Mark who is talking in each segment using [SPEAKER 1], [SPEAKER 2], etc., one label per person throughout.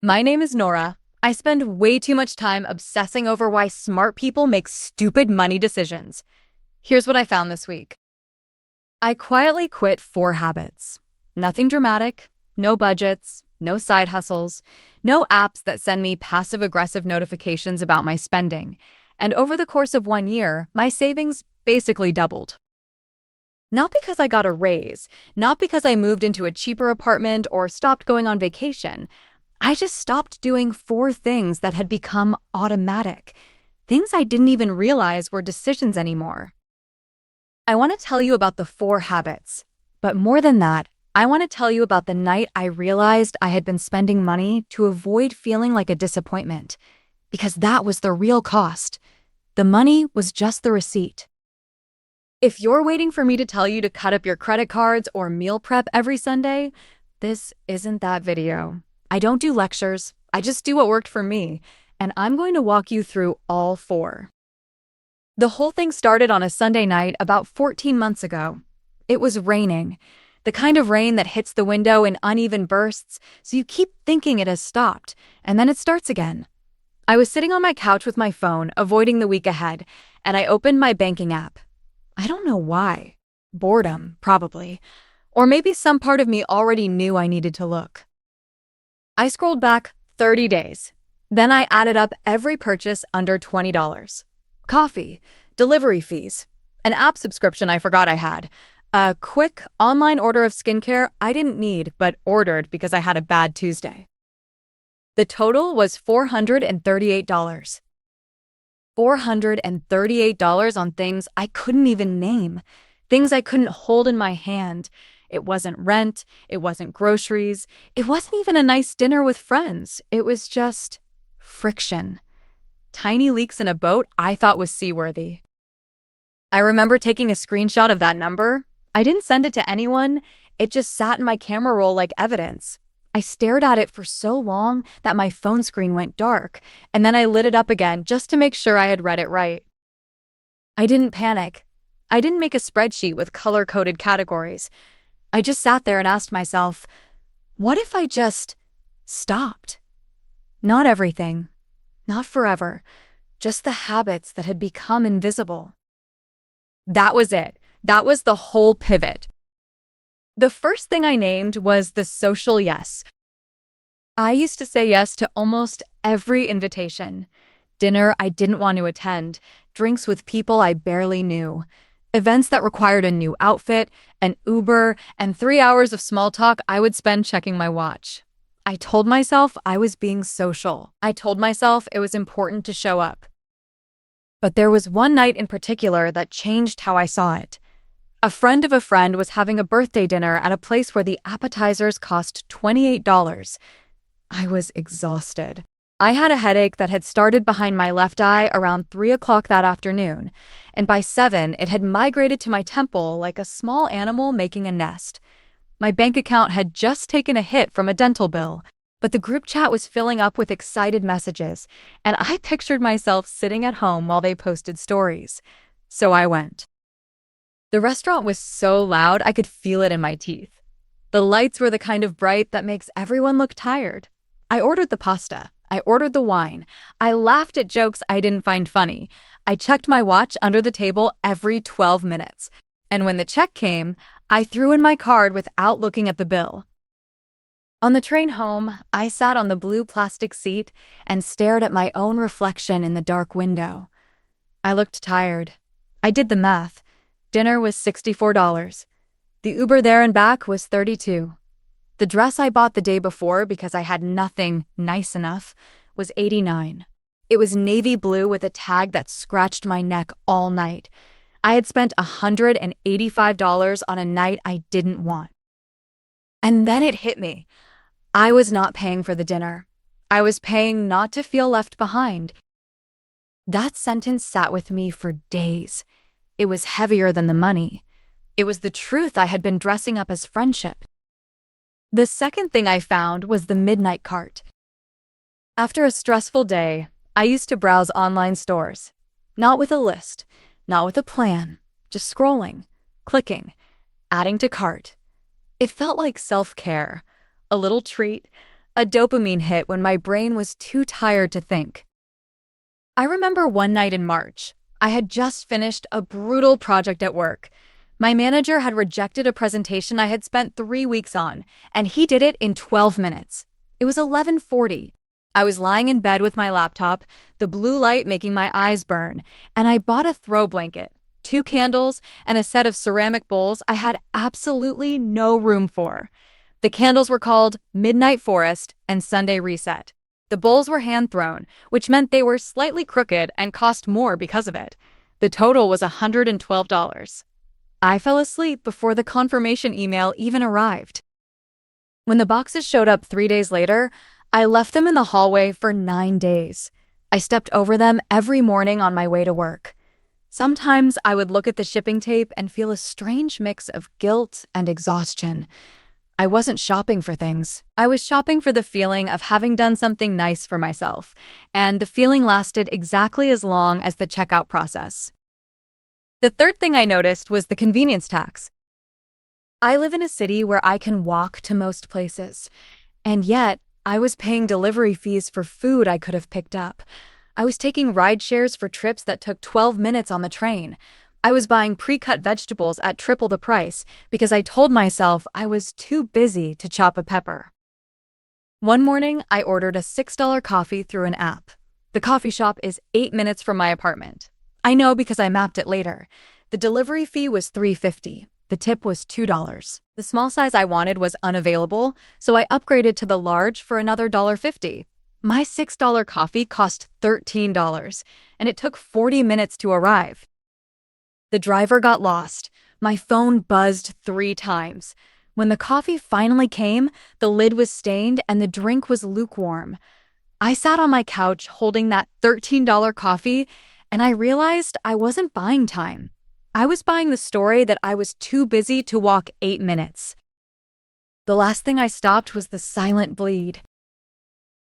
[SPEAKER 1] My name is Nora. I spend way too much time obsessing over why smart people make stupid money decisions. Here's what I found this week. I quietly quit 4 habits. Nothing dramatic, no budgets, no side hustles, no apps that send me passive-aggressive notifications about my spending. And over the course of 1 year, my savings basically doubled. Not because I got a raise, not because I moved into a cheaper apartment or stopped going on vacation. I just stopped doing 4 things that had become automatic, things I didn't even realize were decisions anymore. I want to tell you about the 4 habits, but more than that, I want to tell you about the night I realized I had been spending money to avoid feeling like a disappointment, because that was the real cost. The money was just the receipt. If you're waiting for me to tell you to cut up your credit cards or meal prep every Sunday, this isn't that video. I don't do lectures, I just do what worked for me, and I'm going to walk you through all 4. The whole thing started on a Sunday night about 14 months ago. It was raining, the kind of rain that hits the window in uneven bursts, so you keep thinking it has stopped, and then it starts again. I was sitting on my couch with my phone, avoiding the week ahead, and I opened my banking app. I don't know why. Boredom, probably. Or maybe some part of me already knew I needed to look. I scrolled back 30 days. Then I added up every purchase under $20. Coffee, delivery fees, an app subscription I forgot I had, a quick online order of skincare I didn't need but ordered because I had a bad Tuesday. The total was $438. $438 on things I couldn't even name, things I couldn't hold in my hand. It wasn't rent, it wasn't groceries, it wasn't even a nice dinner with friends. It was just friction. Tiny leaks in a boat I thought was seaworthy. I remember taking a screenshot of that number. I didn't send it to anyone, it just sat in my camera roll like evidence. I stared at it for so long that my phone screen went dark, and then I lit it up again just to make sure I had read it right. I didn't panic. I didn't make a spreadsheet with color-coded categories. I just sat there and asked myself, what if I just stopped? Not everything, not forever, just the habits that had become invisible. That was it. That was the whole pivot. The first thing I named was the social yes. I used to say yes to almost every invitation. Dinner I didn't want to attend, drinks with people I barely knew, events that required a new outfit, an Uber, and 3 hours of small talk I would spend checking my watch. I told myself I was being social. I told myself it was important to show up. But there was one night in particular that changed how I saw it. A friend of a friend was having a birthday dinner at a place where the appetizers cost $28. I was exhausted. I had a headache that had started behind my left eye around 3 o'clock that afternoon, and by 7 it had migrated to my temple like a small animal making a nest. My bank account had just taken a hit from a dental bill, but the group chat was filling up with excited messages, and I pictured myself sitting at home while they posted stories. So I went. The restaurant was so loud I could feel it in my teeth. The lights were the kind of bright that makes everyone look tired. I ordered the pasta. I ordered the wine. I laughed at jokes I didn't find funny. I checked my watch under the table every 12 minutes. And when the check came, I threw in my card without looking at the bill. On the train home, I sat on the blue plastic seat and stared at my own reflection in the dark window. I looked tired. I did the math. Dinner was $64. The Uber there and back was $32. The dress I bought the day before because I had nothing nice enough was $89. It was navy blue with a tag that scratched my neck all night. I had spent $185 on a night I didn't want. And then it hit me. I was not paying for the dinner. I was paying not to feel left behind. That sentence sat with me for days. It was heavier than the money. It was the truth I had been dressing up as friendship. The second thing I found was the midnight cart. After a stressful day, I used to browse online stores. Not with a list, not with a plan, just scrolling, clicking, adding to cart. It felt like self-care, a little treat, a dopamine hit when my brain was too tired to think. I remember one night in March. I had just finished a brutal project at work. My manager had rejected a presentation I had spent 3 weeks on, and he did it in 12 minutes. It was 11:40. I was lying in bed with my laptop, the blue light making my eyes burn, and I bought a throw blanket, 2 candles, and a set of ceramic bowls I had absolutely no room for. The candles were called Midnight Forest and Sunday Reset. The bowls were hand-thrown, which meant they were slightly crooked and cost more because of it. The total was $112. I fell asleep before the confirmation email even arrived. When the boxes showed up 3 days later, I left them in the hallway for 9 days. I stepped over them every morning on my way to work. Sometimes I would look at the shipping tape and feel a strange mix of guilt and exhaustion. I wasn't shopping for things. I was shopping for the feeling of having done something nice for myself, and the feeling lasted exactly as long as the checkout process. The third thing I noticed was the convenience tax. I live in a city where I can walk to most places, and yet I was paying delivery fees for food I could have picked up. I was taking ride shares for trips that took 12 minutes on the train. I was buying pre-cut vegetables at triple the price because I told myself I was too busy to chop a pepper. One morning, I ordered a $6 coffee through an app. The coffee shop is 8 minutes from my apartment. I know because I mapped it later. The delivery fee was $3.50. The tip was $2. The small size I wanted was unavailable, so I upgraded to the large for another $1.50. My $6 coffee cost $13, and it took 40 minutes to arrive. The driver got lost. My phone buzzed 3 times. When the coffee finally came, the lid was stained and the drink was lukewarm. I sat on my couch holding that $13 coffee, and I realized I wasn't buying time. I was buying the story that I was too busy to walk 8 minutes. The last thing I stopped was the silent bleed.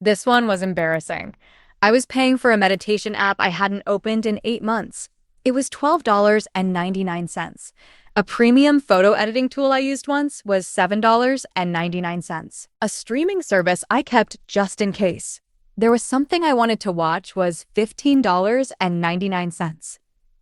[SPEAKER 1] This one was embarrassing. I was paying for a meditation app I hadn't opened in 8 months. It was $12.99. A premium photo editing tool I used once was $7.99. A streaming service I kept just in case there was something I wanted to watch was $15.99.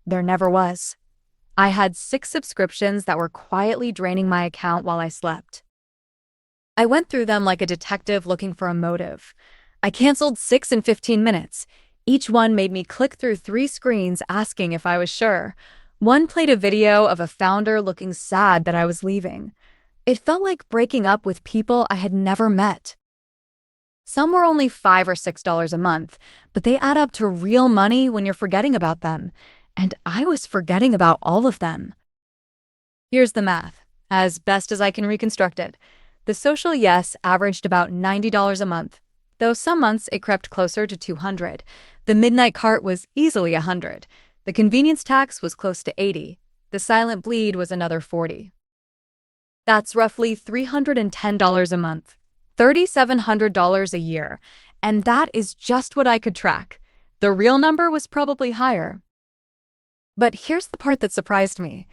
[SPEAKER 1] There never was. I had 6 subscriptions that were quietly draining my account while I slept. I went through them like a detective looking for a motive. I canceled 6 in 15 minutes. Each one made me click through 3 screens asking if I was sure. One played a video of a founder looking sad that I was leaving. It felt like breaking up with people I had never met. Some were only $5 or $6 a month, but they add up to real money when you're forgetting about them. And I was forgetting about all of them. Here's the math, as best as I can reconstruct it. The social yes averaged about $90 a month, though some months it crept closer to $200. The midnight cart was easily $100. The convenience tax was close to $80. The silent bleed was another $40. That's roughly $310 a month, $3,700 a year, and that is just what I could track. The real number was probably higher. But here's the part that surprised me.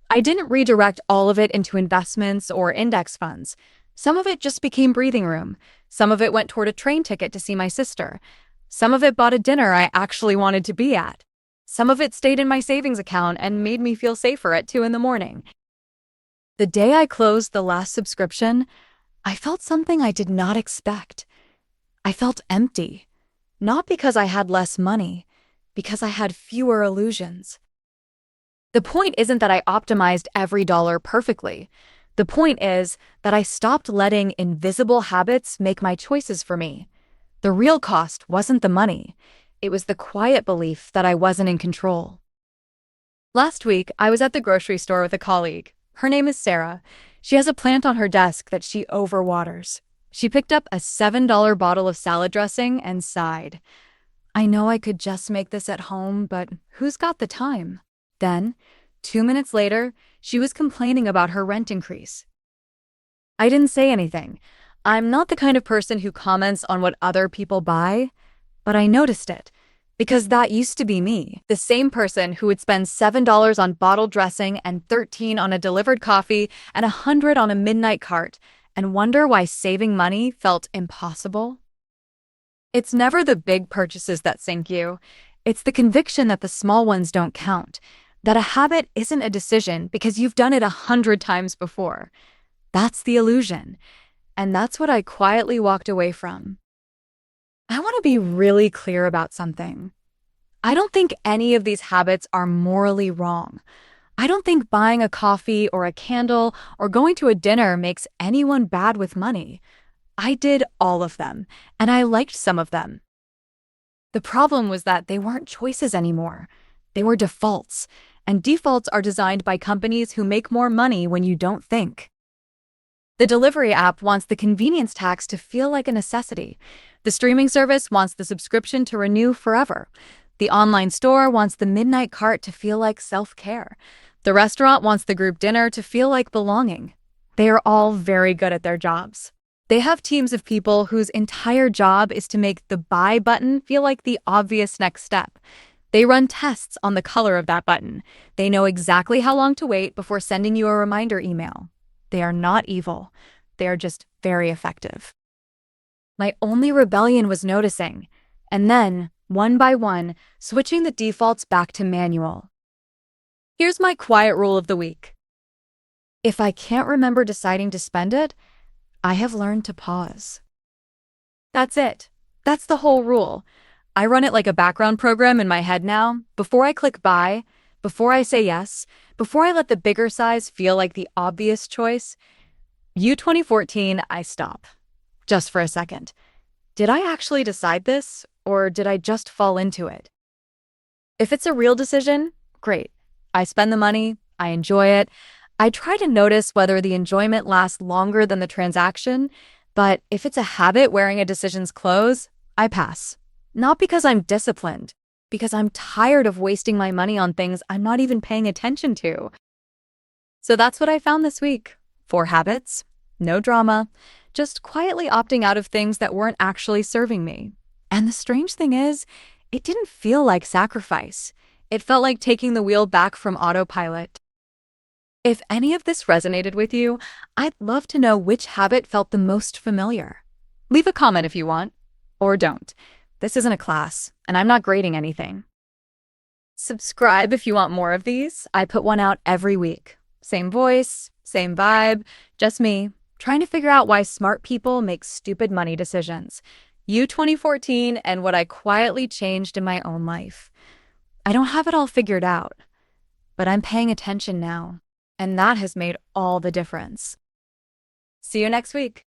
[SPEAKER 1] I didn't redirect all of it into investments or index funds. Some of it just became breathing room. Some of it went toward a train ticket to see my sister. Some of it bought a dinner I actually wanted to be at. Some of it stayed in my savings account and made me feel safer at 2 a.m. The day I closed the last subscription, I felt something I did not expect. I felt empty. Not because I had less money, because I had fewer illusions. The point isn't that I optimized every dollar perfectly. The point is that I stopped letting invisible habits make my choices for me. The real cost wasn't the money. It was the quiet belief that I wasn't in control. Last week, I was at the grocery store with a colleague. Her name is Sarah. She has a plant on her desk that she overwaters. She picked up a $7 bottle of salad dressing and sighed. I know I could just make this at home, but who's got the time? Then, 2 minutes later, she was complaining about her rent increase. I didn't say anything. I'm not the kind of person who comments on what other people buy, but I noticed it, because that used to be me, the same person who would spend $7 on bottled dressing and $13 on a delivered coffee and $100 on a midnight cart, and wonder why saving money felt impossible? It's never the big purchases that sink you. It's the conviction that the small ones don't count, that a habit isn't a decision because you've done it 100 times before. That's the illusion. And that's what I quietly walked away from. I want to be really clear about something. I don't think any of these habits are morally wrong. I don't think buying a coffee or a candle or going to a dinner makes anyone bad with money. I did all of them, and I liked some of them. The problem was that they weren't choices anymore. They were defaults, and defaults are designed by companies who make more money when you don't think. The delivery app wants the convenience tax to feel like a necessity. The streaming service wants the subscription to renew forever. The online store wants the midnight cart to feel like self-care. The restaurant wants the group dinner to feel like belonging. They are all very good at their jobs. They have teams of people whose entire job is to make the buy button feel like the obvious next step. They run tests on the color of that button. They know exactly how long to wait before sending you a reminder email. They are not evil. They are just very effective. My only rebellion was noticing, and then, one by one, switching the defaults back to manual. Here's my quiet rule of the week. If I can't remember deciding to spend it, I have learned to pause. That's it. That's the whole rule. I run it like a background program in my head now. Before I click buy, before I say yes, before I let the bigger size feel like the obvious choice, U2014, I stop. Just for a second. Did I actually decide this, or did I just fall into it? If it's a real decision, great. I spend the money, I enjoy it. I try to notice whether the enjoyment lasts longer than the transaction, but if it's a habit wearing a decision's clothes, I pass. Not because I'm disciplined, because I'm tired of wasting my money on things I'm not even paying attention to. So that's what I found this week. 4 habits, no drama, just quietly opting out of things that weren't actually serving me. And the strange thing is, it didn't feel like sacrifice. It felt like taking the wheel back from autopilot. If any of this resonated with you, I'd love to know which habit felt the most familiar. Leave a comment if you want, or don't. This isn't a class, and I'm not grading anything. Subscribe if you want more of these. I put one out every week. Same voice, same vibe, just me, trying to figure out why smart people make stupid money decisions. U2014 and what I quietly changed in my own life. I don't have it all figured out, but I'm paying attention now, and that has made all the difference. See you next week.